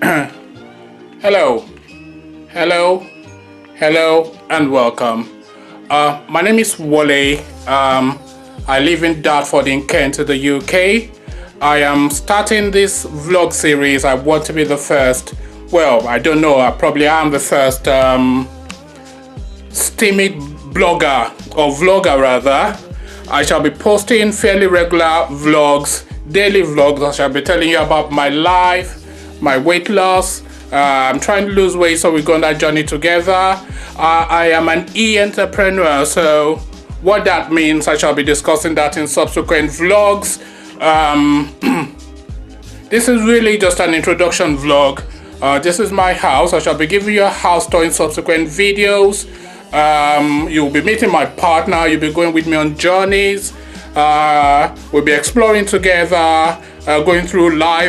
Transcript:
Hello, hello, hello, and welcome. My name is Wale. I live in Dartford in Kent, the UK. I am starting this vlog series. I want to be the first. Well, I don't know. I probably am the first steamy blogger or vlogger rather. I shall be posting fairly regular vlogs, daily vlogs. I shall be telling you about my life, my weight loss. I'm trying to lose weight, so we're going on that journey together. I am an e-entrepreneur, so what that means, I shall be discussing that in subsequent vlogs. This is really just an introduction vlog. This is my house. I shall be giving you a house tour in subsequent videos. You'll be meeting my partner. You'll be going with me on journeys. We'll be exploring together, going through life.